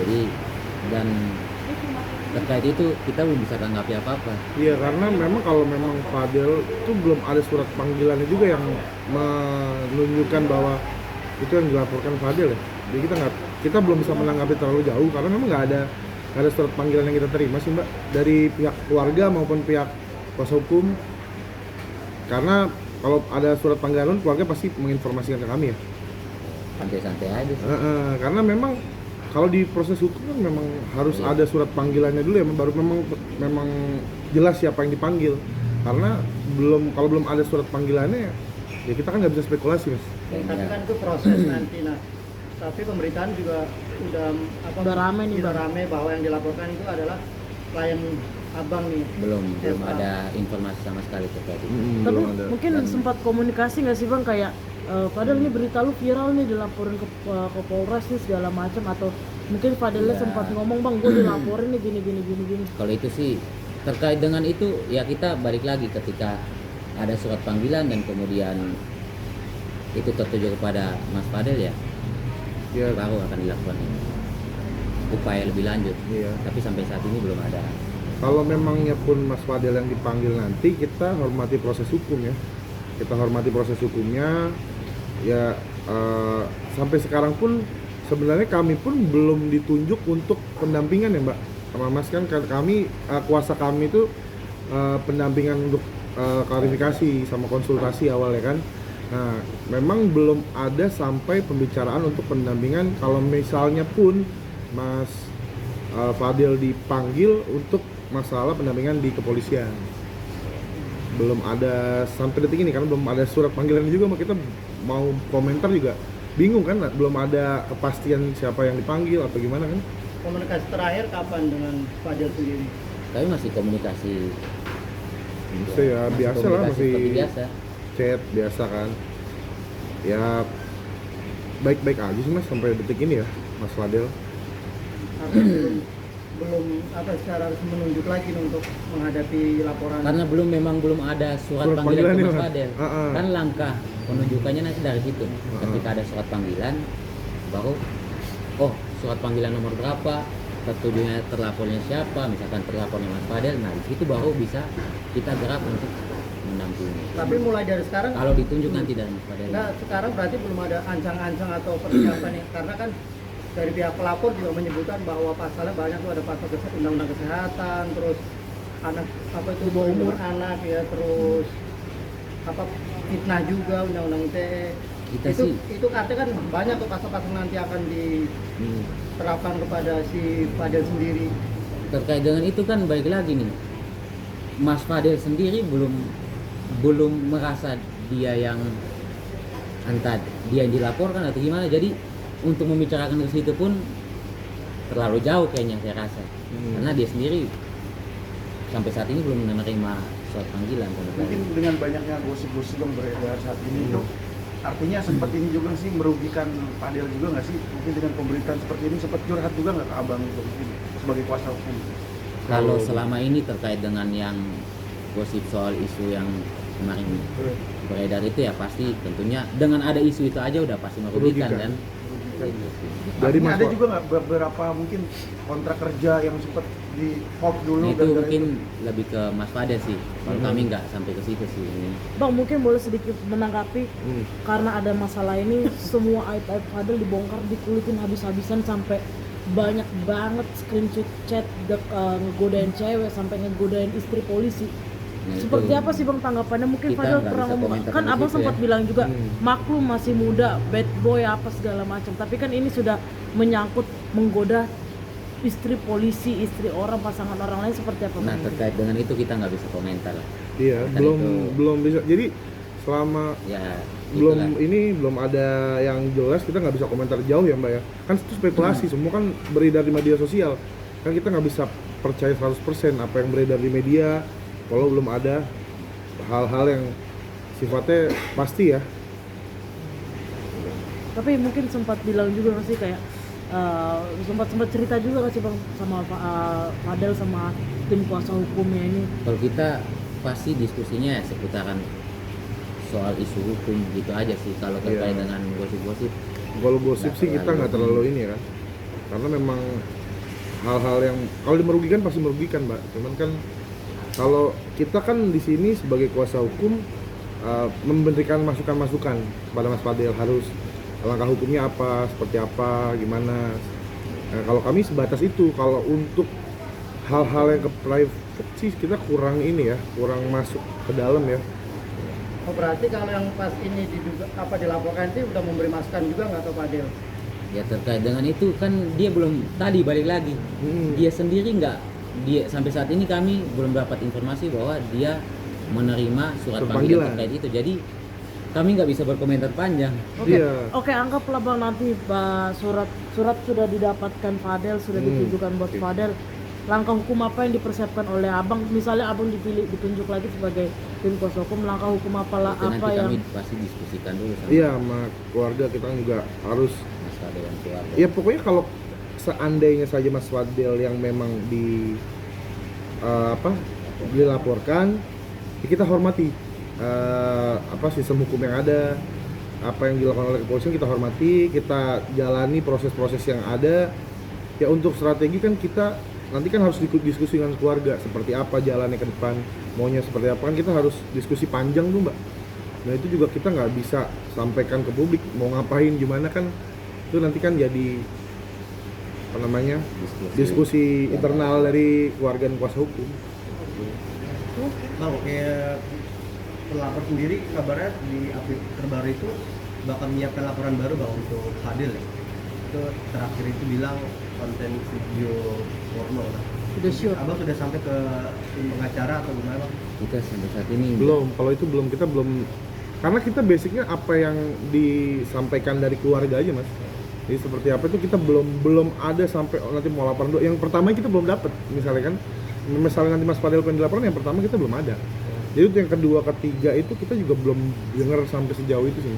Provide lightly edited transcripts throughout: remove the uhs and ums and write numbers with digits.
Jadi dan terkait itu kita belum bisa tanggapi apa-apa. Iya, karena memang kalau memang Fadel itu belum ada surat panggilannya juga yang menunjukkan bahwa itu yang dilaporkan Fadel ya. Jadi kita belum bisa menanggapi terlalu jauh karena memang nggak ada surat panggilan yang kita terima sih Mbak dari pihak keluarga maupun pihak kuasa hukum. Karena kalau ada surat panggilan keluarga pasti menginformasikan ke kami ya. Santai-santai aja sih. Karena memang kalau di proses hukum kan memang harus ada surat panggilannya dulu ya, baru memang jelas siapa yang dipanggil. Karena kalau belum ada surat panggilannya ya kita kan nggak bisa spekulasi mas. Tapi kan itu proses nanti. Nah, tapi pemberitaan juga udah rame nih, udah rame bahwa yang dilaporkan itu adalah klien abang nih. Belum ada informasi sama sekali terkait itu. Tapi mungkin sempat komunikasi nggak sih bang kayak padahal ini berita lu viral nih dilaporin ke Polres nih segala macam, atau mungkin Fadilnya sempat ngomong bang gue dilaporin nih gini. Kalau itu sih terkait dengan itu ya kita balik lagi ketika ada surat panggilan dan kemudian itu tertuju kepada Mas Fadel ya baru akan dilakukan upaya lebih lanjut. Tapi sampai saat ini belum ada. Kalau memangnya pun Mas Fadel yang dipanggil nanti, kita hormati proses hukum ya. Kita hormati proses hukumnya ya. Sampai sekarang pun sebenarnya kami pun belum ditunjuk untuk pendampingan ya Mbak sama Mas, kan kami kuasa kami itu pendampingan untuk klarifikasi sama konsultasi awal ya kan. Nah memang belum ada sampai pembicaraan untuk pendampingan. Kalau misalnya pun Mas Fadel dipanggil untuk masalah pendampingan di kepolisian, belum ada sampai detik ini karena belum ada surat panggilan juga. Kita mau komentar juga bingung kan, belum ada kepastian siapa yang dipanggil atau gimana kan. Komunikasi terakhir kapan dengan Fadel sendiri? Tapi masih komunikasi biasa lah, masih biasa. Chat biasa kan ya, baik-baik aja sih mas sampai detik ini ya Mas Fadel. belum secara harus menunjuk lagi untuk menghadapi laporan, karena memang belum ada surat panggilan ke Mas Fadel. Kan langkah penunjukannya nanti dari situ. Ketika ada surat panggilan baru surat panggilan nomor berapa, tertujunya terlapornya siapa, misalkan terlapornya Mas Fadel, nah di situ baru bisa kita gerak untuk mendampingi. Tapi mulai dari sekarang kalau ditunjuk nanti dari Mas Fadel. Nah, sekarang berarti belum ada ancang-ancang atau persiapan ya, karena kan dari pihak pelapor juga menyebutkan bahwa pasalnya banyak tuh, ada pasal undang-undang kesehatan, terus anak bawah umur anak ya, terus fitnah juga, undang-undang ITE. Itu artinya kan banyak tuh pasal-pasal nanti akan diterapkan kepada si Fadel sendiri. Terkait dengan itu kan baik lagi nih, Mas Fadel sendiri belum merasa dia yang entah dia yang dilaporkan atau gimana. Jadi untuk membicarakan ke situ pun terlalu jauh kayaknya saya rasa. Karena dia sendiri sampai saat ini belum menerima surat panggilan. Mungkin dengan banyaknya gosip-gosip yang beredar saat ini itu artinya sempat ini juga sih merugikan Fadel juga nggak sih? Mungkin dengan pemberitaan seperti ini sempat curhat juga nggak ke abang itu sebagai kuasa hukum? Kalau selama ini terkait dengan yang gosip soal isu yang kemarin beredar itu ya pasti tentunya dengan ada isu itu aja udah pasti merugikan kan. Dari ada juga nggak beberapa mungkin kontrak kerja yang sempat di hold dulu? Itu mungkin lebih ke Mas Fadel sih. Kalau kami nggak sampai ke situ sih. Bang mungkin boleh sedikit menanggapi karena ada masalah ini, semua aib-aib Fadel dibongkar, dikulitin habis-habisan sampai banyak banget screenshot chat ngegodain cewek sampai ngegodain istri polisi. Seperti apa sih bang tanggapannya? Mungkin Fadel pernah ngomong kan abang sempat bilang juga maklum masih muda, bad boy apa segala macam, tapi kan ini sudah menyangkut menggoda istri polisi, istri orang, pasangan orang lain, seperti apa? Nah terkait dengan itu kita nggak bisa komentar lah. Iya, belum bisa. Jadi selama belum ada yang jelas, kita nggak bisa komentar jauh ya mbak ya. Kan itu spekulasi, semua kan beredar di media sosial. Kan kita nggak bisa percaya 100% apa yang beredar di media kalau belum ada hal-hal yang sifatnya pasti ya. Tapi mungkin sempat bilang juga nggak sih kayak sempat cerita juga nggak sih bang sama Fadel sama tim kuasa hukumnya ini? Kalau kita pasti diskusinya seputaran soal isu hukum gitu aja sih. Kalau terkait dengan gosip-gosip, kalau gosip sih kita nggak terlalu ini kan. karena memang hal-hal yang kalau merugikan pasti merugikan, Mbak. Cuman kan kalau kita kan di sini sebagai kuasa hukum memberikan masukan-masukan pada Mas Fadil, harus langkah hukumnya apa, seperti apa, gimana. Nah, kalau kami sebatas itu. Kalau untuk hal-hal yang ke private sih kita kurang ini ya, kurang masuk ke dalam ya. Oh, berarti kalau yang pas ini diduga dilaporkan itu udah memberi masukan juga nggak atau Fadil? Ya terkait dengan itu kan dia belum, tadi balik lagi dia sendiri nggak, dia sampai saat ini kami belum dapat informasi bahwa dia menerima surat panggilan terkait itu, jadi kami nggak bisa berkomentar panjang. Oke, Iya. oke, anggaplah bang nanti surat sudah didapatkan Fadel, sudah ditunjukkan buat Fadel. Langkah hukum apa yang dipersiapkan oleh abang? Misalnya abang ditunjuk lagi sebagai tim kuasa hukum, langkah hukum Itu apa nanti yang kami pasti diskusikan dulu sama Iya, sama keluarga kita juga harus. Mas Fadel dan keluarga. Ya pokoknya kalau seandainya saja Mas Fadil yang memang dilaporkan, ya kita hormati sistem hukum yang ada, apa yang dilakukan oleh kepolisian kita hormati, kita jalani proses-proses yang ada. Ya untuk strategi kan kita nanti kan harus diskusi dengan keluarga seperti apa jalannya ke depan, maunya seperti apa, kan kita harus diskusi panjang tuh, Mbak. Nah itu juga kita nggak bisa sampaikan ke publik mau ngapain gimana, kan itu nanti kan jadi diskusi internal dari keluarga dan kuasa hukum. Bang, kayak pelapor sendiri kabarnya di update terbaru itu bakal menyiapkan laporan baru bang untuk Fadil ya. Itu terakhir itu bilang konten video porno lah. sudah sure? Abang sudah sampai ke tim pengacara atau gimana bang? Kita sampai saat ini Belum, kalau itu belum, kita belum, karena kita basicnya apa yang disampaikan dari keluarga aja, Mas. Jadi seperti apa itu kita belum ada sampai nanti mau laporan dulu. Yang pertama kita belum dapat, misalnya nanti Mas Fadil pengen dilaporan, yang pertama kita belum ada. Jadi itu yang kedua, ketiga itu kita juga belum dengar sampai sejauh itu sih.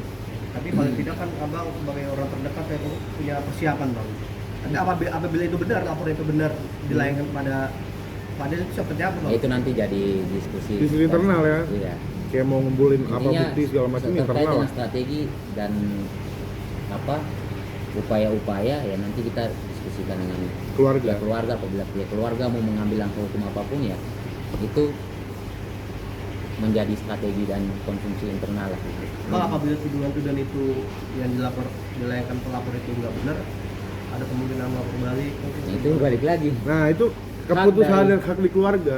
Tapi paling tidak kan abang sebagai orang terdekat saya punya persiapan bang. Tapi apabila itu benar, laporan itu benar dilayangkan pada Fadil itu seperti apa bang? ya itu nanti jadi diskusi Internal ya. Iya. Kayak mau ngumpulin apa Intinya bukti segala macam terkait internal dengan lah. strategi dan upaya-upaya ya nanti kita diskusikan dengan Keluarga. pihak keluarga. Apabila pihak keluarga mau mengambil langkah hukum apapun ya itu menjadi strategi dan konsumsi internal lah. Bang, apabila tuduhan-tuduhan itu yang dilayangkan pelapor itu nggak benar, ada kemungkinan melapor balik. Nah, itu balik lagi Nah itu keputusan dari- dan hak di keluarga,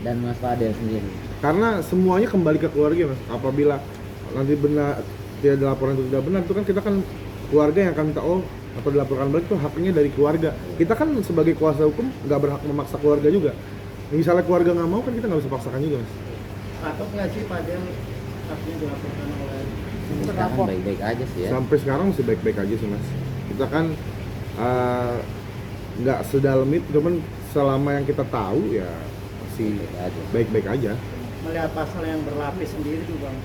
dan Mas Fadel sendiri. karena semuanya kembali ke keluarga, Mas. Apabila nanti benar tidak ada laporan itu tidak benar, itu kan kita kan keluarga yang akan minta atau dilaporkan balik, itu haknya dari keluarga. Kita kan sebagai kuasa hukum nggak berhak memaksa keluarga juga. Misalnya keluarga nggak mau, kan kita nggak bisa paksakan juga, Mas. Atau nggak sih Fadil artinya dilaporkan oleh Sekarang baik-baik aja sih ya. Sampai sekarang masih baik-baik aja sih, Mas. Kita kan nggak sedalam itu, cuman selama yang kita tahu ya masih Baik aja. baik-baik aja. melihat pasal yang berlapis sendiri tuh bang,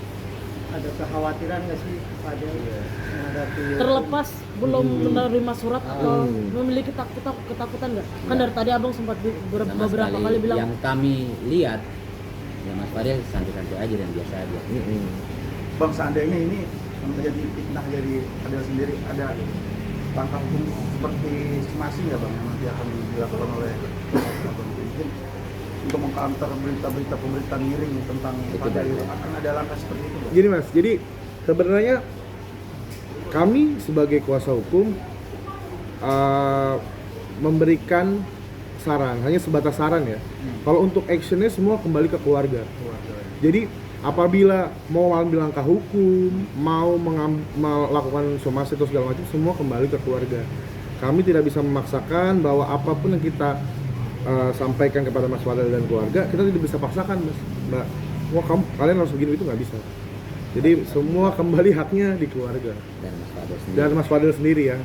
ada kekhawatiran nggak sih Fadil menghadapi Terlepas belum menerima surat atau memiliki ketakutan nggak? Kan dari tadi abang sempat Sama beberapa sekali kali bilang yang kami lihat ya Mas Fadel santai-santai aja dan biasa aja. Bang, seandainya ini menjadi fitnah dari Fadil sendiri, ada langkah hukum seperti estimasi nggak bang yang nanti akan dilakukan oleh abang? Mungkin untuk mengcounter berita-berita pemberitaan miring tentang Itu Fadil, baik. akan ada langkah seperti itu bang? Gini, Mas, jadi sebenarnya kami sebagai kuasa hukum memberikan saran, hanya sebatas saran ya. Kalau untuk actionnya semua kembali ke keluarga. Jadi apabila mau ambil langkah hukum, mau melakukan somasi atau segala macam, semua kembali ke keluarga. Kami tidak bisa memaksakan bahwa apapun yang kita sampaikan kepada Mas Fadel dan keluarga, kita tidak bisa paksakan, Mas, Mbak. Wah, kalian harus begini, itu nggak bisa. Jadi semua kembali haknya di keluarga Dan Mas Fadel sendiri. dan Mas Fadel sendiri ya.